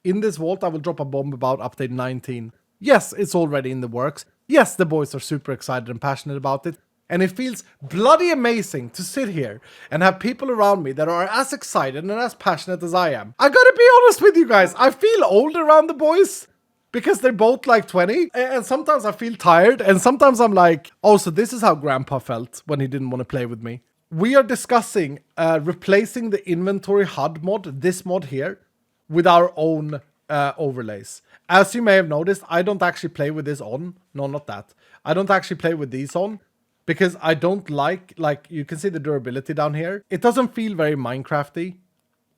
in this vault I will drop a bomb about update 19. Yes, it's already in the works. Yes, the boys are super excited and passionate about it. And it feels bloody amazing to sit here and have people around me that are as excited and as passionate as I am. I gotta be honest with you guys, I feel old around the boys because they're both like 20. And sometimes I feel tired and sometimes I'm like, oh, so this is how Grandpa felt when he didn't want to play with me. We are discussing replacing the inventory HUD mod, this mod here, with our own overlays. As you may have noticed, I don't actually play with this on. No, not that. I don't actually play with these on because I don't like you can see the durability down here. It doesn't feel very Minecrafty.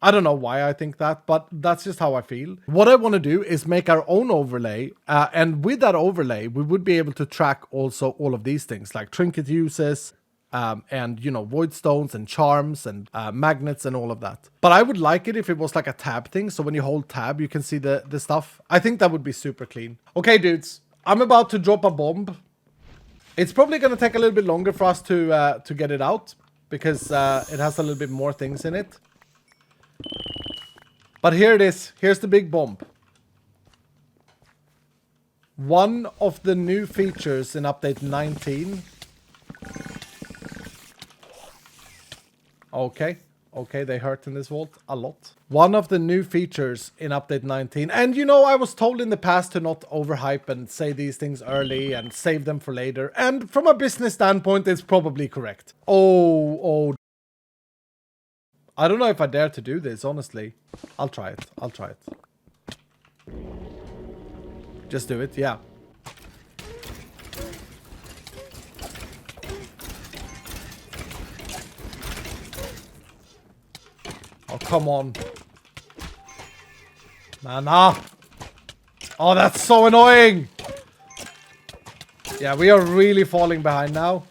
I don't know why I think that, but that's just how I feel. What I want to do is make our own overlay. And with that overlay, we would be able to track also all of these things like trinket uses, and, you know, void stones and charms and magnets and all of that. But I would like it if it was like a tab thing. So when you hold tab, you can see the stuff. I think that would be super clean. Okay, dudes, I'm about to drop a bomb. It's probably going to take a little bit longer for us to get it out because it has a little bit more things in it. But here it is. Here's the big bomb. One of the new features in update 19. Okay, they hurt in this vault a lot. One of the new features in update 19. And you know, I was told in the past to not overhype and say these things early and save them for later. And from a business standpoint, it's probably correct. Oh. I don't know if I dare to do this, honestly. I'll try it. Just do it, yeah. Oh, come on. Mana. Oh, that's so annoying. Yeah, we are really falling behind now.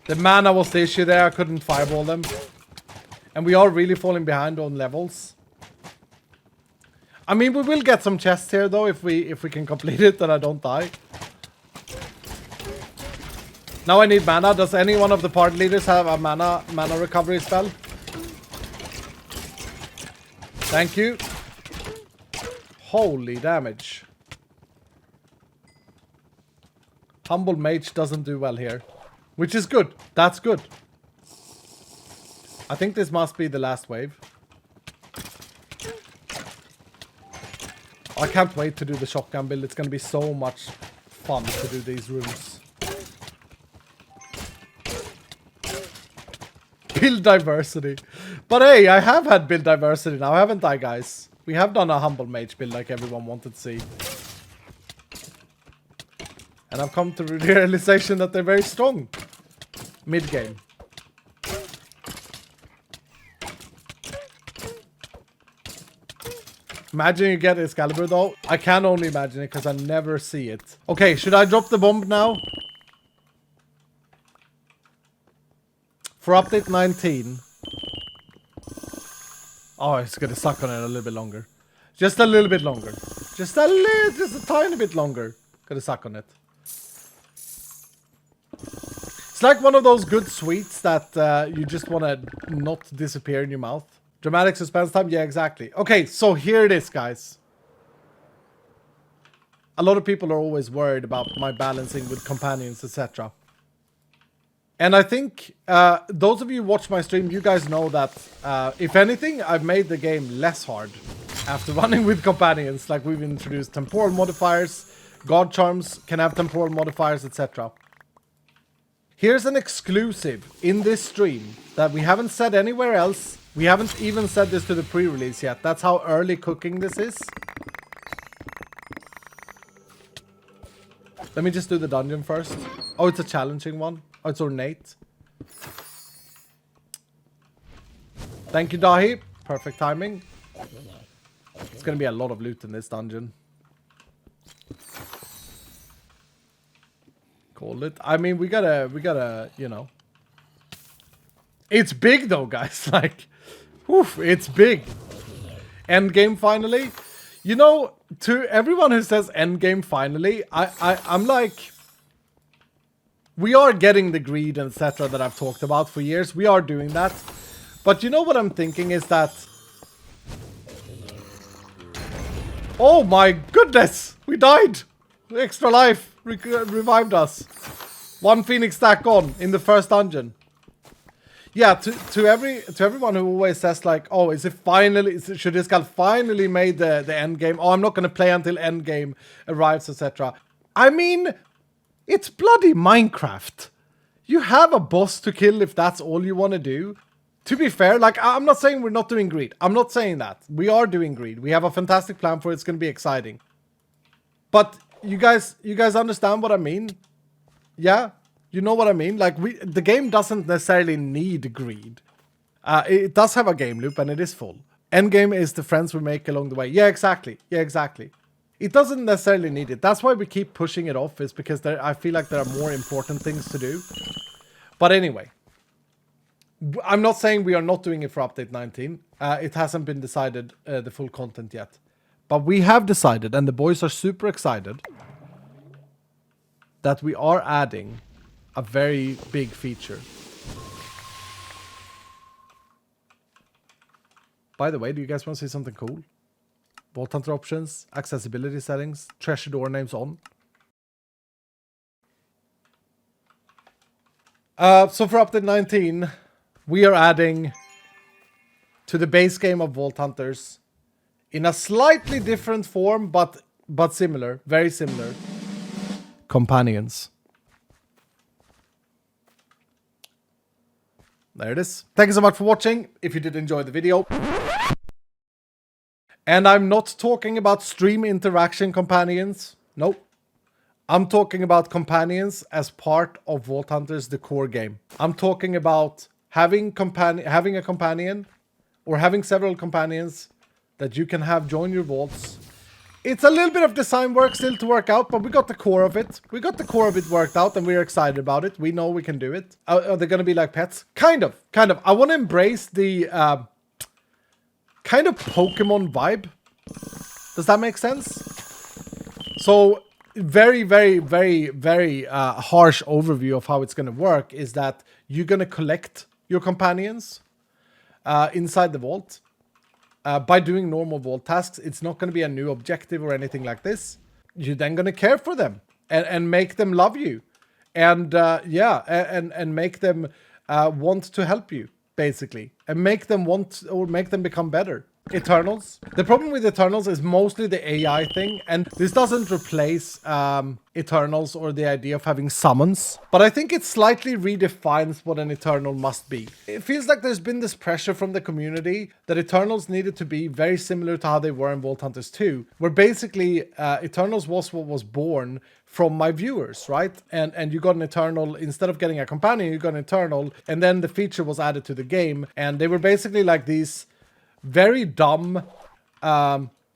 The mana was the issue there. I couldn't fireball them. And we are really falling behind on levels. I mean, we will get some chests here, though, if we can complete it and I don't die. Now I need mana. Does any one of the party leaders have a mana recovery spell? Thank you. Holy damage. Humble Mage doesn't do well here. Which is good. That's good. I think this must be the last wave. I can't wait to do the shotgun build. It's going to be so much fun to do these rooms. Build diversity. But hey, I have had build diversity now, haven't I, guys? We have done a humble mage build like everyone wanted to see. And I've come to the realization that they're very strong. Mid-game. Imagine you get Excalibur, though. I can only imagine it because I never see it. Okay, should I drop the bomb now? For update 19. Oh, it's gonna suck on it a little bit longer. Just a little bit longer. Just a tiny bit longer. Gonna suck on it. It's like one of those good sweets that you just want to not disappear in your mouth. Dramatic suspense time? Yeah, exactly. Okay, so here it is, guys. A lot of people are always worried about my balancing with companions, etc. And I think those of you who watch my stream, you guys know that if anything, I've made the game less hard after running with companions. Like we've introduced temporal modifiers, god charms can have temporal modifiers, etc. Here's an exclusive in this stream that we haven't said anywhere else. We haven't even said this to the pre-release yet. That's how early cooking this is. Let me just do the dungeon first. Oh, it's a challenging one. Oh, it's ornate. Thank you, Dahi. Perfect timing. It's gonna be a lot of loot in this dungeon. Call it. I mean, we gotta, you know. It's big though, guys. Like, oof, it's big. Endgame finally. You know, to everyone who says endgame finally, I'm like, We are getting the greed, etc. that I've talked about for years. We are doing that. But you know what I'm thinking is that... Oh my goodness! We died! Extra life revived us. 1 Phoenix stack on in the first dungeon. Yeah, to everyone who always says like, oh, should Iskall finally made the end game? Oh, I'm not gonna play until end game arrives, etc. I mean, it's bloody Minecraft. You have a boss to kill if that's all you want to do. To be fair, like, I'm not saying we're not doing greed. I'm not saying that. We are doing greed. We have a fantastic plan for it. It's gonna be exciting. But you guys understand what I mean? Yeah? You know what I mean? Like, the game doesn't necessarily need greed. It does have a game loop, and it is full. Endgame is the friends we make along the way. Yeah, exactly. Yeah, exactly. It doesn't necessarily need it. That's why we keep pushing it off, is because I feel like there are more important things to do. But anyway. I'm not saying we are not doing it for update 19. It hasn't been decided, the full content yet. But we have decided, and the boys are super excited, that we are adding a very big feature. By the way, do you guys want to see something cool? Vault Hunter options, accessibility settings, treasure door names on. So for update 19, we are adding to the base game of Vault Hunters in a slightly different form, but similar, very similar. Companions. There it is. Thank you so much for watching, if you did enjoy the video. And I'm not talking about stream interaction companions. Nope. I'm talking about companions as part of Vault Hunters, the core game. I'm talking about having a companion or having several companions that you can have join your vaults. It's a little bit of design work still to work out, but we got the core of it. We got the core of it worked out, and we're excited about it. We know we can do it. Are they going to be like pets? Kind of. I want to embrace the kind of Pokemon vibe. Does that make sense? So, very, very, very, very harsh overview of how it's going to work is that you're going to collect your companions inside the vault. By doing normal vault tasks. It's not going to be a new objective or anything like this. You're then going to care for them and make them love you. And and make them want to help you, basically. And make them make them become better. Eternals. The problem with Eternals is mostly the AI thing, and this doesn't replace Eternals or the idea of having summons, but I think it slightly redefines what an Eternal must be. It feels like there's been this pressure from the community that Eternals needed to be very similar to how they were in Vault Hunters 2, where basically Eternals was what was born from my viewers, right? And you got an Eternal, instead of getting a companion, you got an Eternal, and then the feature was added to the game, and they were basically like these very dumb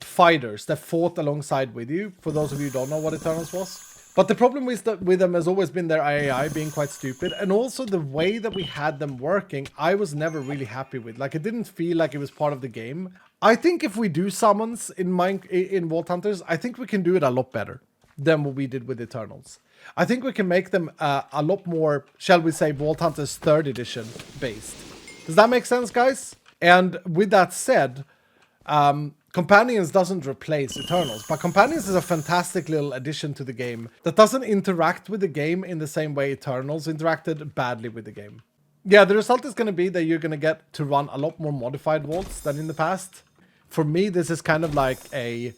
fighters that fought alongside with you, for those of you who don't know what Eternals was. But the problem with them has always been their AI being quite stupid, and also the way that we had them working, I was never really happy with. Like, it didn't feel like it was part of the game. I think if we do summons in Vault Hunters, I think we can do it a lot better than what we did with Eternals. I think we can make them a lot more, shall we say, Vault Hunters 3rd edition based. Does that make sense, guys? And with that said, Companions doesn't replace Eternals, but Companions is a fantastic little addition to the game that doesn't interact with the game in the same way Eternals interacted badly with the game. Yeah, the result is going to be that you're going to get to run a lot more modified vaults than in the past. For me, this is kind of like a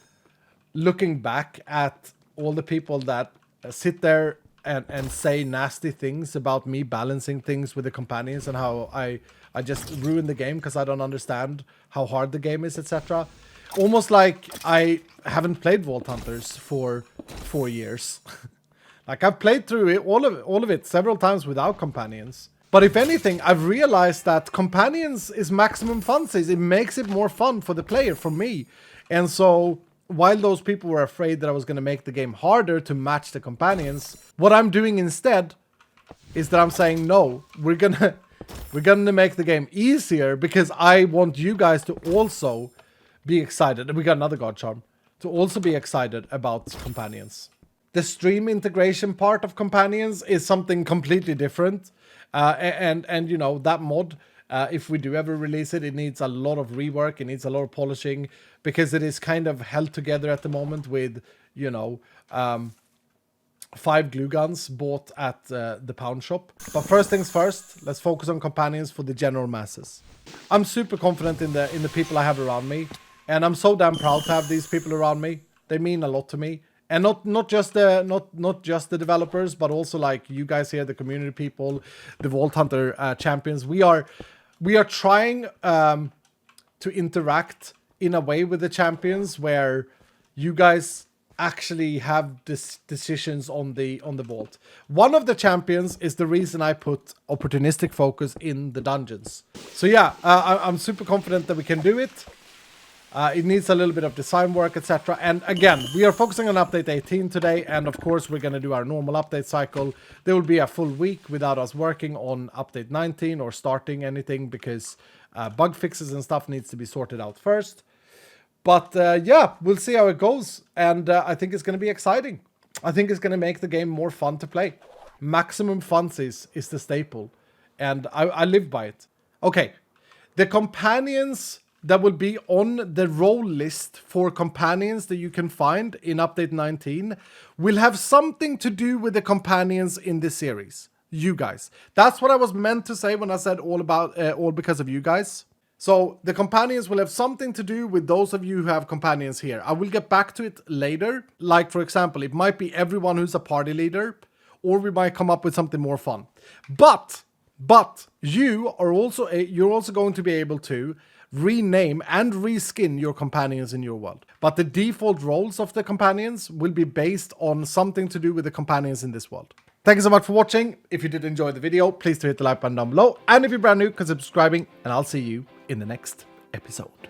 looking back at all the people that sit there and say nasty things about me balancing things with the Companions and how I just ruin the game because I don't understand how hard the game is, etc. Almost like I haven't played Vault Hunters for 4 years. Like, I've played through it, all of it several times without Companions. But if anything, I've realized that Companions is maximum fun. It makes it more fun for the player, for me. And so, while those people were afraid that I was going to make the game harder to match the Companions, what I'm doing instead is that I'm saying, no, we're gonna make the game easier because I want you guys to also be excited. We got another God Charm. To also be excited about Companions. The stream integration part of companions is something completely different. And you know, that mod, if we do ever release it, it needs a lot of rework. It needs a lot of polishing because it is kind of held together at the moment with, you know, 5 glue guns bought at the pound shop. But first things first, let's focus on companions for the general masses. I'm super confident in the people I have around me, and I'm so damn proud to have these people around me. They mean a lot to me. And not just the developers, but also like you guys here, the community people, the Vault Hunter champions. We are trying to interact in a way with the champions where you guys actually have decisions on the vault. One of the champions is the reason I put opportunistic focus in the dungeons. So yeah, I'm super confident that we can do it. It needs a little bit of design work, etc. And again, we are focusing on update 18 today, and of course we're going to do our normal update cycle. There will be a full week without us working on update 19 or starting anything because bug fixes and stuff needs to be sorted out first. But yeah, we'll see how it goes, and I think it's going to be exciting. I think it's going to make the game more fun to play. Maximum funsies is the staple, and I live by it. Okay, the companions that will be on the role list for companions that you can find in update 19 will have something to do with the companions in this series. You guys. That's what I was meant to say when I said all because of you guys. So the companions will have something to do with those of you who have companions here. I will get back to it later. Like, for example, it might be everyone who's a party leader, or we might come up with something more fun. But you're also going to be able to rename and reskin your companions in your world. But the default roles of the companions will be based on something to do with the companions in this world. Thank you so much for watching. If you did enjoy the video, please do hit the like button down below. And if you're brand new, consider subscribing, and I'll see you in the next episode.